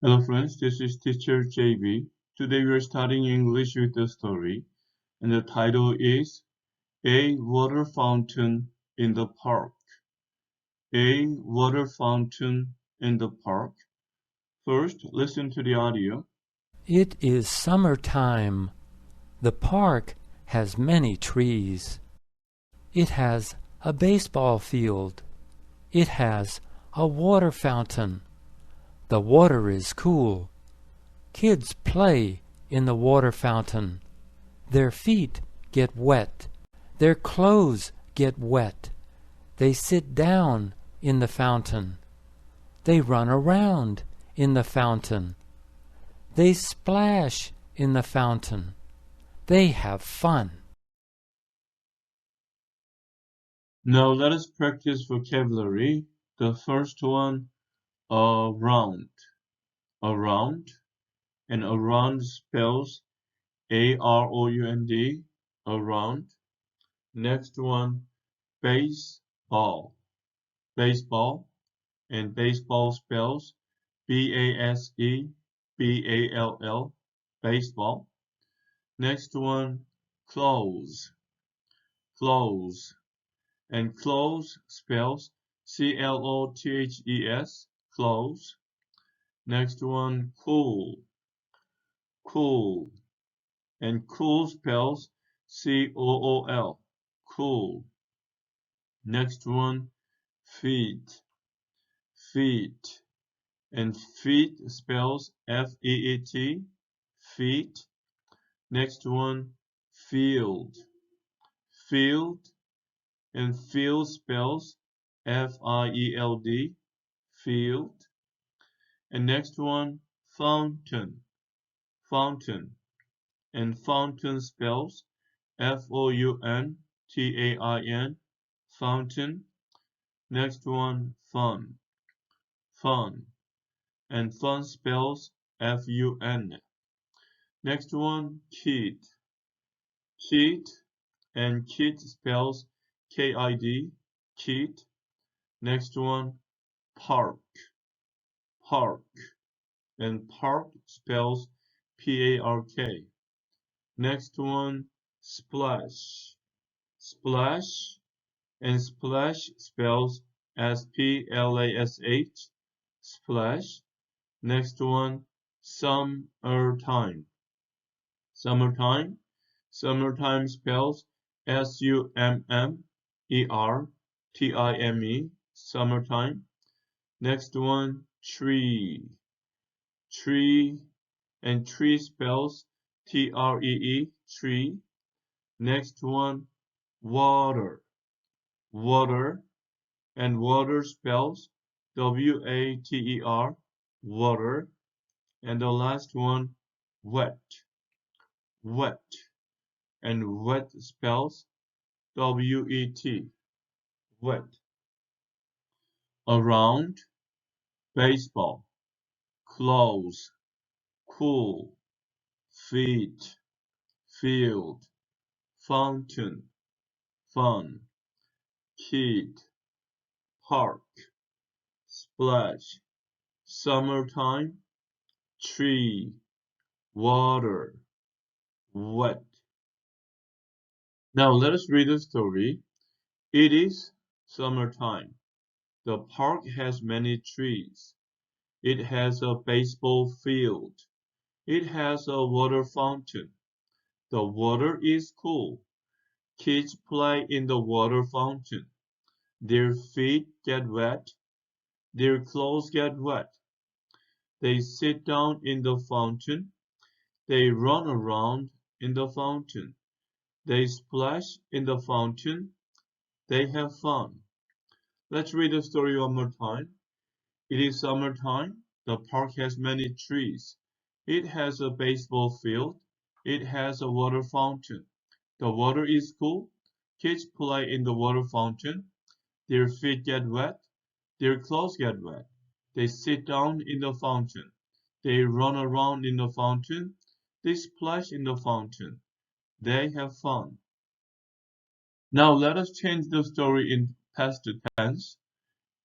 Hello friends, this is teacher JB. Today we are studying English with a story, and the title is A Water Fountain in the Park. A water fountain in the park. First, listen to the audio. It is summertime. The park has many trees. It has a baseball field. It has a water fountain. The water is cool. Kids play in the water fountain. Their feet get wet. Their clothes get wet. They sit down in the fountain. They run around in the fountain. They splash in the fountain. They have fun. Now let us practice vocabulary. The first one, around. Around. And around spells A-R-O-U-N-D. Around. Next one, baseball. Baseball. And baseball spells B-A-S-E-B-A-L-L, baseball. Next one, clothes. Clothes. And clothes spells C-L-O-T-H-E-S, clothes. Next one, cool. Cool. And cool spells C-O-O-L, cool. Next one, feet. Feet. And feet spells F-E-E-T, feet. Next one, field. Field. And field spells F-I-E-L-D, field. And next one, fountain. Fountain. And fountain spells F-O-U-N-T-A-I-N, fountain. Next one, fun. Fun. And fun spells F-U-N. Next one, kid. Kid. And kid spells K-I-D, kid. Next one, park. Park. And park spells P-A-R-K. Next one, splash. Splash. And splash spells S-P-L-A-S-H, splash. Next one, summertime. Summertime. Summertime spells S-U-M-M-E-R-T-I-M-E, summertime. Next one, tree. Tree. And tree spells T-R-E-E, tree. Next one, water. Water. And water spells W-A-T-E-R, water. And the last one, wet. Wet. And wet spells W-E-T, wet. Around, baseball. Clothes, cool. Feet, field. Fountain, fun. Kid, park. Splash, summertime. Tree, water, wet. Now let us read the story. It is summertime. The park has many trees. It has a baseball field. It has a water fountain. The water is cool. Kids play in the water fountain. Their feet get wet. Their clothes get wet. They sit down in the fountain. They run around in the fountain. They splash in the fountain. They have fun. Let's read the story one more time. It is summertime. The park has many trees. It has a baseball field. It has a water fountain. The water is cool. Kids play in the water fountain. Their feet get wet. Their clothes get wet. They sit down in the fountain. They run around in the fountain. They splash in the fountain. They have fun. Now let us change the story in past tense.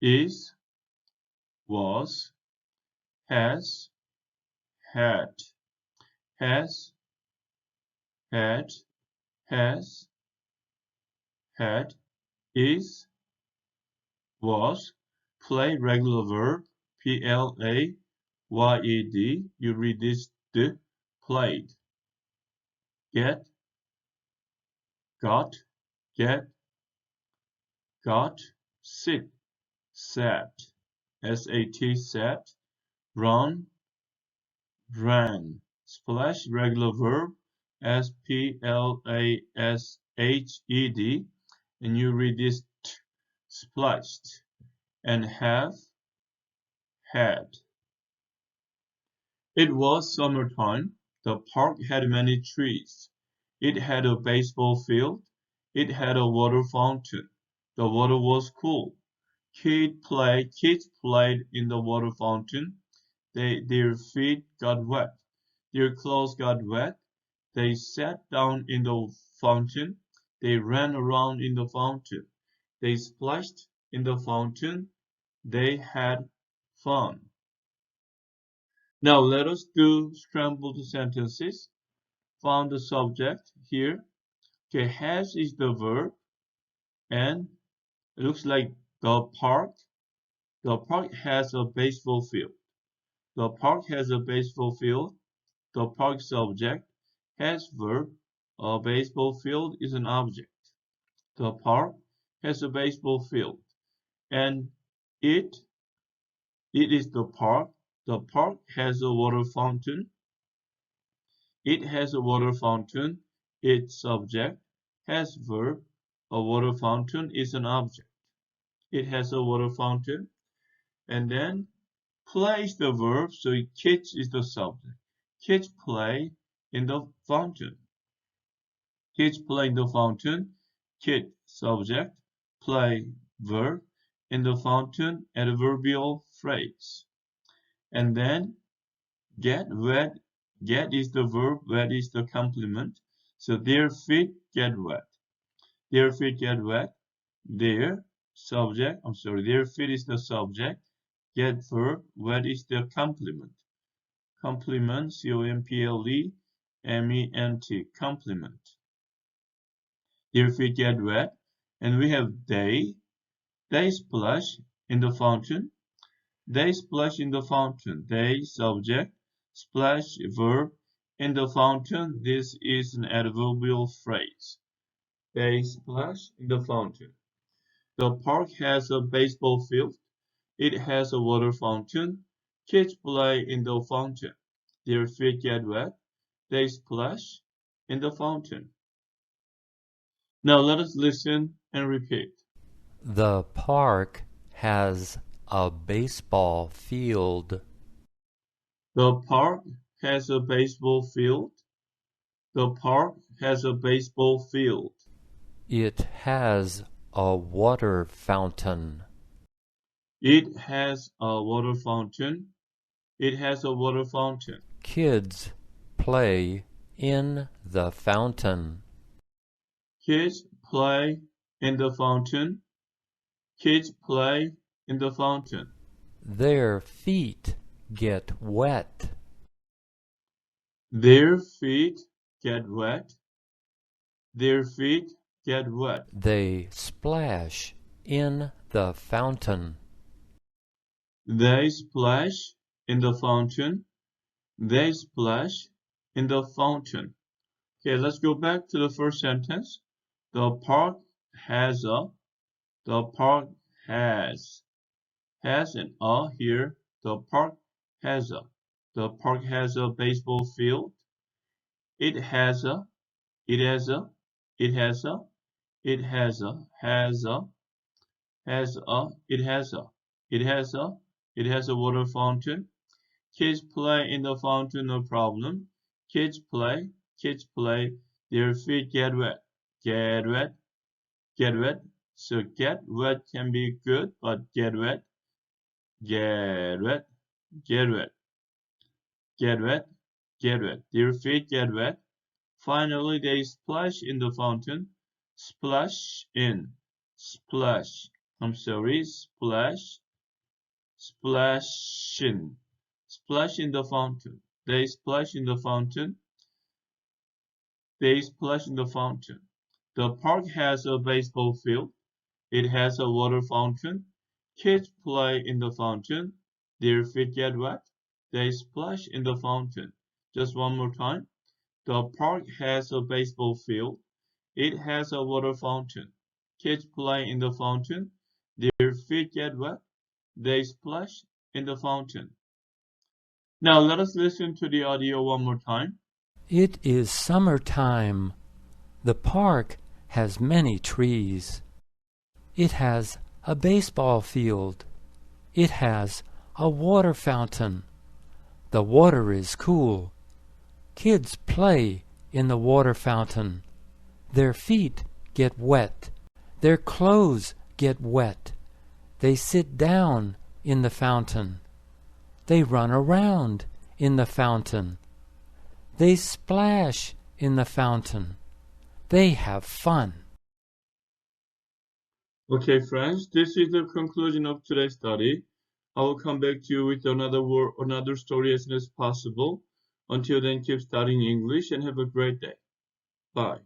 Is, was, has, had, has, had, has, had, is, was, play regular verb, P-L-A-Y-E-D, you read this, the, played, get, got, get, got, sit, sat, S-A-T, sat, run, ran, splash, regular verb, S-P-L-A-S-H-E-D, and you read this, t, splashed, and have, had. It was summertime. The park had many trees. It had a baseball field. It had a water fountain. The water was cool. Kids played in the water fountain. Their feet got wet. Their clothes got wet. They sat down in the fountain. They ran around in the fountain. They splashed in the fountain. They had fun. Now let us do scrambled sentences. Found the subject here. Okay, has is the verb, and it looks like the park. The park has a baseball field. The park has a baseball field. The park subject has verb. A baseball field is an object. The park has a baseball field, and it it is the park. The park has a water fountain. It has a water fountain. Its subject has verb. A water fountain is an object. It has a water fountain. And then play is the verb, so kids is the subject. Kids play in the fountain. Kids play in the fountain. Kid subject. Play verb. In the fountain, adverbial phrase. And then get wet. Get is the verb, wet is the complement. So their feet get wet. Their feet get wet. Their their feet is the subject. Get verb, wet is the complement. Complement, C-O-M-P-L-E-M-E-N-T, complement. Their feet get wet. And we have they. They splash in the fountain. They splash in the fountain. They, subject, splash, verb, in the fountain. This is an adverbial phrase. They splash in the fountain. The park has a baseball field. It has a water fountain. Kids play in the fountain. Their feet get wet. They splash in the fountain. Now let us listen and repeat. The park has a baseball field. The park has a baseball field. The park has a baseball field. It has a water fountain. It has a water fountain. It has a water fountain. Kids play in the fountain. Kids play in the fountain. Kids play in the fountain. Their feet get wet. Their feet get wet. Their feet get wet. They splash in the fountain. They splash in the fountain. They splash in the fountain. Okay, let's go back to the first sentence. The park has a. The park has an a here. The park has a. The park has a baseball field. It has a. It has a. It has a. It has a. Has a. Has a. It has a. It has a. It has a water fountain. Kids play in the fountain, no problem. Kids play. Kids play. Their feet get wet. Get wet. Get wet. So get wet can be good, but get wet. Get wet. Get wet. Get wet. Get wet. Their feet get wet. Finally, they splash in the fountain. Splash in. Splash. I'm sorry. Splash. Splash in. Splash in the fountain. They splash in the fountain. They splash in the fountain. The park has a baseball field. It has a water fountain. Kids play in the fountain. Their feet get wet. They splash in the fountain. Just one more time. The park has a baseball field. It has a water fountain. Kids play in the fountain. Their feet get wet. They splash in the fountain. Now let us listen to the audio one more time. It is summertime. The park has many trees. It has a baseball field. It has a water fountain. The water is cool. Kids play in the water fountain. Their feet get wet. Their clothes get wet. They sit down in the fountain. They run around in the fountain. They splash in the fountain. They have fun. Okay, friends, this is the conclusion of today's study. I will come back to you with another story as soon as possible. Until then, keep studying English and have a great day. Bye.